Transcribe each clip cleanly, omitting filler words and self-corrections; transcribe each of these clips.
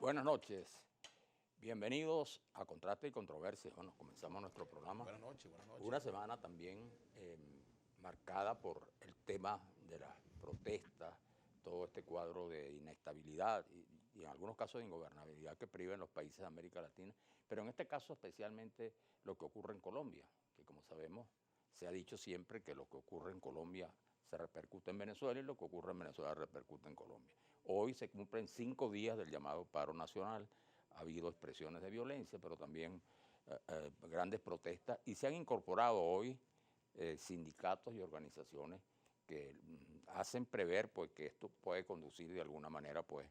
Buenas noches, bienvenidos a Contraste y Controversia. Bueno, comenzamos nuestro programa. Buenas noches, buenas noches. Una semana también marcada por el tema de las protestas, todo este cuadro de inestabilidad y en algunos casos de ingobernabilidad que priva en los países de América Latina, pero en este caso especialmente lo que ocurre en Colombia, que como sabemos se ha dicho siempre que lo que ocurre en Colombia se repercute en Venezuela y lo que ocurre en Venezuela repercute en Colombia. Hoy se cumplen 5 días del llamado paro nacional, ha habido expresiones de violencia, pero también grandes protestas y se han incorporado hoy sindicatos y organizaciones que hacen prever pues, que esto puede conducir de alguna manera pues,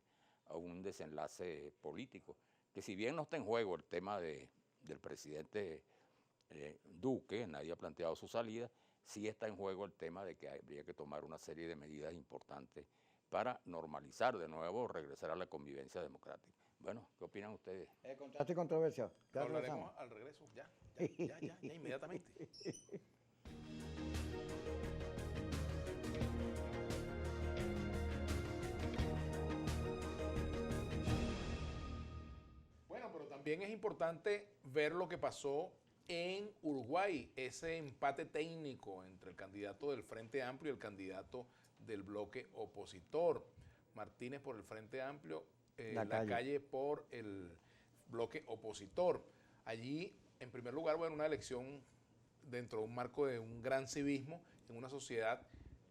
a un desenlace político, que si bien no está en juego el tema del presidente Duque, nadie ha planteado su salida, sí está en juego el tema de que habría que tomar una serie de medidas importantes para normalizar de nuevo, regresar a la convivencia democrática. Bueno, ¿qué opinan ustedes? Contraste y controversia. Lo hablaremos al regreso, ya, inmediatamente. Bueno, pero también es importante ver lo que pasó en Uruguay, ese empate técnico entre el candidato del Frente Amplio y el candidato del bloque opositor. Martínez por el Frente Amplio, Lacalle por el bloque opositor. Allí, en primer lugar, bueno, una elección dentro de un marco de un gran civismo en una sociedad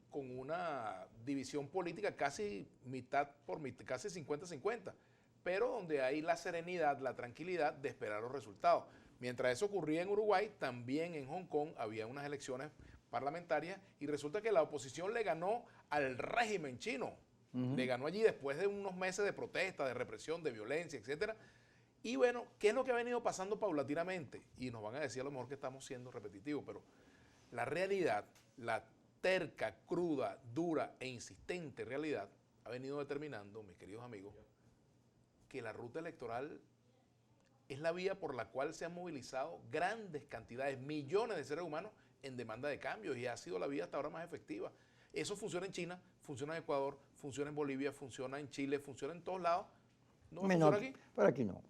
con una división política casi mitad por mitad, casi 50-50, pero donde hay la serenidad, la tranquilidad de esperar los resultados. Mientras eso ocurría en Uruguay, también en Hong Kong había unas elecciones parlamentarias y resulta que la oposición le ganó al régimen chino. Le ganó allí después de unos meses de protesta, de represión, de violencia, etcétera. Y bueno, ¿qué es lo que ha venido pasando paulatinamente? Y nos van a decir a lo mejor que estamos siendo repetitivos, pero la realidad, la terca, cruda, dura e insistente realidad ha venido determinando, mis queridos amigos, que la ruta electoral es la vía por la cual se han movilizado grandes cantidades, millones de seres humanos en demanda de cambios y ha sido la vía hasta ahora más efectiva. Eso funciona en China, funciona en Ecuador, funciona en Bolivia, funciona en Chile, funciona en todos lados. ¿No funciona aquí? Pero aquí no.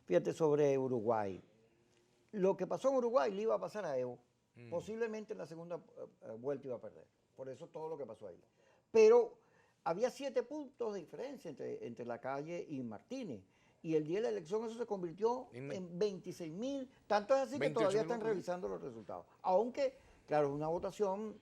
Fíjate sobre Uruguay. Lo que pasó en Uruguay le iba a pasar a Evo. Posiblemente en la segunda vuelta iba a perder. Por eso todo lo que pasó ahí. Pero había 7 puntos de diferencia entre Lacalle y Martínez. Y el día de la elección eso se convirtió en 26.000. Tanto es así que todavía están revisando los resultados. Aunque, claro, es una votación.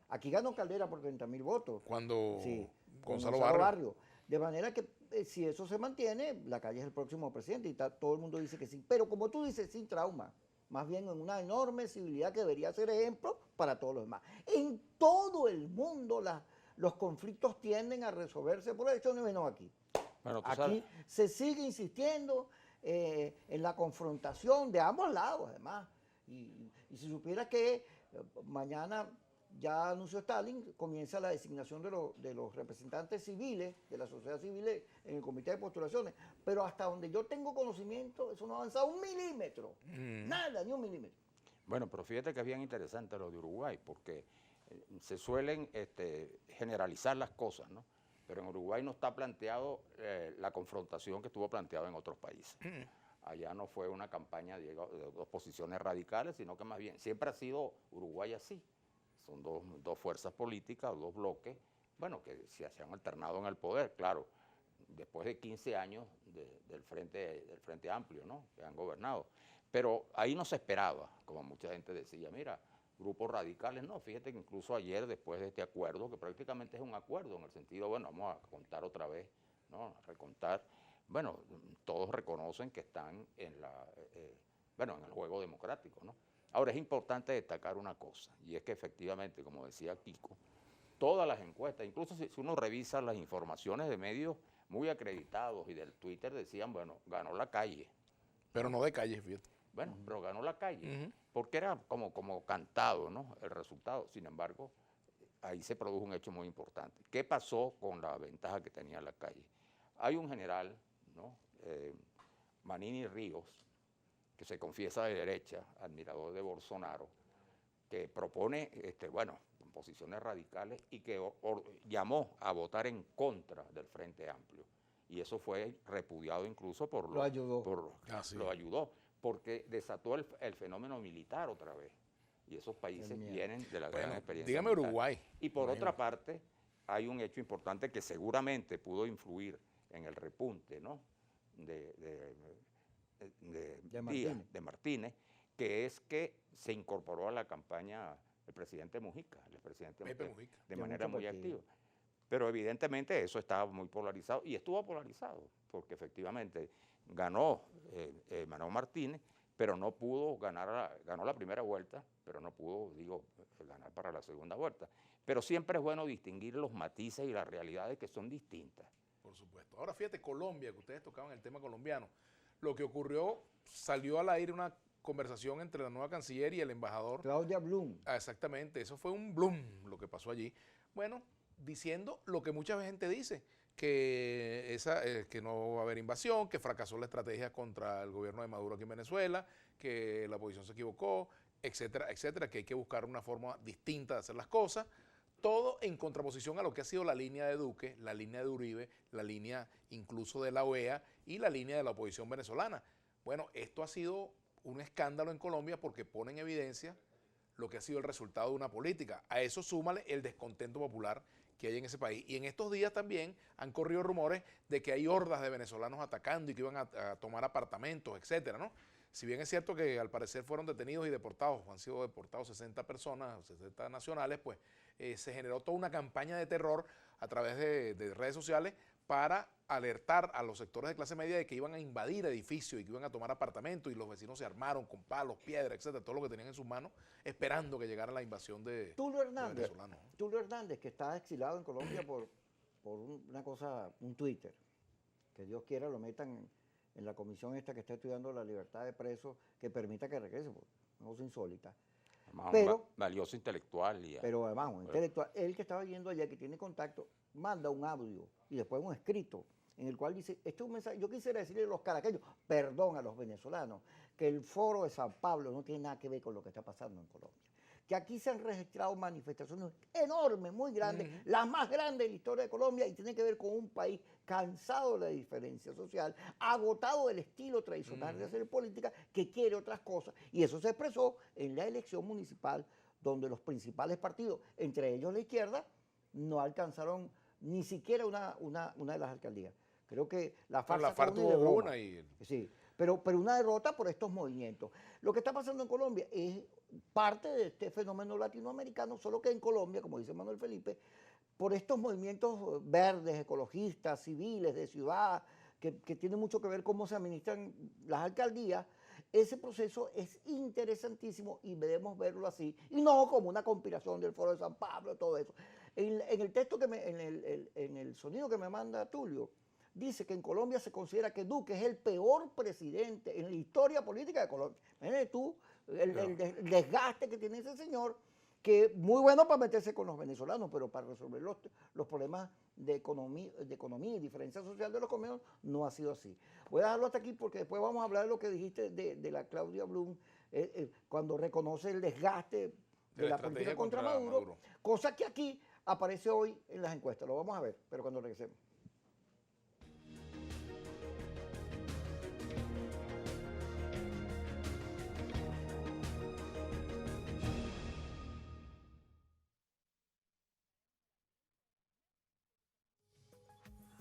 Aquí ganó Caldera por 30.000 votos. Cuando sí, Gonzalo Barrio. De manera que si eso se mantiene, Lacalle es el próximo presidente y todo el mundo dice que sí. Pero como tú dices, sin trauma. Más bien en una enorme civilidad que debería ser ejemplo para todos los demás. En todo el mundo los conflictos tienden a resolverse por hecho, no menos aquí. Bueno, aquí se sigue insistiendo en la confrontación de ambos lados, además. Y si supiera que mañana, ya anunció Stalin, comienza la designación de los representantes civiles, de la sociedad civil en el comité de postulaciones, pero hasta donde yo tengo conocimiento, eso no ha avanzado un milímetro, nada, ni un milímetro. Bueno, pero fíjate que es bien interesante lo de Uruguay, porque se suelen generalizar las cosas, ¿no? Pero en Uruguay no está planteado la confrontación que estuvo planteada en otros países. Allá no fue una campaña de dos posiciones radicales, sino que más bien siempre ha sido Uruguay así. Son dos fuerzas políticas, dos bloques, bueno, que se han alternado en el poder, claro, después de 15 años del Frente Amplio, ¿no?, que han gobernado. Pero ahí no se esperaba, como mucha gente decía, mira, grupos radicales, no, fíjate que incluso ayer, después de este acuerdo, que prácticamente es un acuerdo, en el sentido, bueno, vamos a contar otra vez, ¿no?, a recontar, bueno, todos reconocen que están en en el juego democrático, ¿no? Ahora, es importante destacar una cosa, y es que efectivamente, como decía Kiko, todas las encuestas, incluso si uno revisa las informaciones de medios muy acreditados y del Twitter, decían, bueno, ganó Lacalle. Pero no de calle, fíjate. Bueno, pero ganó Lacalle, porque era como cantado, ¿no?, el resultado. Sin embargo, ahí se produjo un hecho muy importante. ¿Qué pasó con la ventaja que tenía Lacalle? Hay un general, ¿no?, Manini Ríos, que se confiesa de derecha, admirador de Bolsonaro, que propone, posiciones radicales y que llamó a votar en contra del Frente Amplio. y eso fue repudiado incluso por Lo ayudó. lo ayudó, porque desató el fenómeno militar otra vez. Y esos países vienen de la gran experiencia dígame militar. Uruguay. Y por otra parte, hay un hecho importante que seguramente pudo influir en el repunte, ¿no?, de Martínez, que es que se incorporó a la campaña el presidente Mujica, Pepe Mujica, de manera muy activa. Pero evidentemente eso estaba muy polarizado y estuvo polarizado, porque efectivamente ganó Manuel Martínez, pero no pudo ganó la primera vuelta, pero no pudo, ganar para la segunda vuelta. Pero siempre es bueno distinguir los matices y las realidades que son distintas. Por supuesto. Ahora fíjate, Colombia, que ustedes tocaban el tema colombiano. Lo que ocurrió, salió al aire una conversación entre la nueva canciller y el embajador. Claudia Blum. Exactamente, eso fue un bloom lo que pasó allí. Bueno, diciendo lo que mucha gente dice, que, que no va a haber invasión, que fracasó la estrategia contra el gobierno de Maduro aquí en Venezuela, que la oposición se equivocó, etcétera, etcétera, que hay que buscar una forma distinta de hacer las cosas. Todo en contraposición a lo que ha sido la línea de Duque, la línea de Uribe, la línea incluso de la OEA y la línea de la oposición venezolana. Bueno, esto ha sido un escándalo en Colombia porque pone en evidencia lo que ha sido el resultado de una política. A eso súmale el descontento popular que hay en ese país. Y en estos días también han corrido rumores de que hay hordas de venezolanos atacando y que iban a tomar apartamentos, etcétera, ¿no? Si bien es cierto que al parecer fueron detenidos y deportados, han sido deportados 60 personas, 60 nacionales, pues se generó toda una campaña de terror a través de redes sociales para alertar a los sectores de clase media de que iban a invadir edificios y que iban a tomar apartamentos, y los vecinos se armaron con palos, piedras, etcétera, todo lo que tenían en sus manos, esperando que llegara la invasión de venezolanos. Tulio Hernández, que está exilado en Colombia por una cosa, un Twitter, que Dios quiera lo metan en la comisión esta que está estudiando la libertad de presos, que permita que regrese, una cosa insólita. Pero valioso intelectual. Pero vamos, intelectual. Él que estaba yendo allá, que tiene contacto, manda un audio y después un escrito en el cual dice, este es un mensaje, yo quisiera decirle a los caraqueños, perdón a los venezolanos, que el foro de San Pablo no tiene nada que ver con lo que está pasando en Colombia. Que aquí se han registrado manifestaciones enormes, muy grandes, las más grandes de la historia de Colombia, y tiene que ver con un país cansado de la diferencia social, agotado del estilo tradicional de hacer política, que quiere otras cosas. Y eso se expresó en la elección municipal, donde los principales partidos, entre ellos la izquierda, no alcanzaron ni siquiera una de las alcaldías. Creo que la FARC, la FARC tuvo una y... Sí, pero una derrota por estos movimientos. Lo que está pasando en Colombia es parte de este fenómeno latinoamericano, solo que en Colombia, como dice Manuel Felipe, por estos movimientos verdes, ecologistas, civiles, de ciudad, que tienen mucho que ver cómo se administran las alcaldías, ese proceso es interesantísimo y debemos verlo así, y no como una conspiración del Foro de San Pablo, todo eso. En el texto, en el sonido que me manda Tulio, dice que en Colombia se considera que Duque es el peor presidente en la historia política de Colombia. Imagínate tú el desgaste que tiene ese señor, que muy bueno para meterse con los venezolanos, pero para resolver los problemas de economía y diferencia social de los colombianos no ha sido así. Voy a dejarlo hasta aquí porque después vamos a hablar de lo que dijiste de la Claudia Blum, cuando reconoce el desgaste de la política contra Maduro, cosa que aquí aparece hoy en las encuestas. Lo vamos a ver, pero cuando regresemos.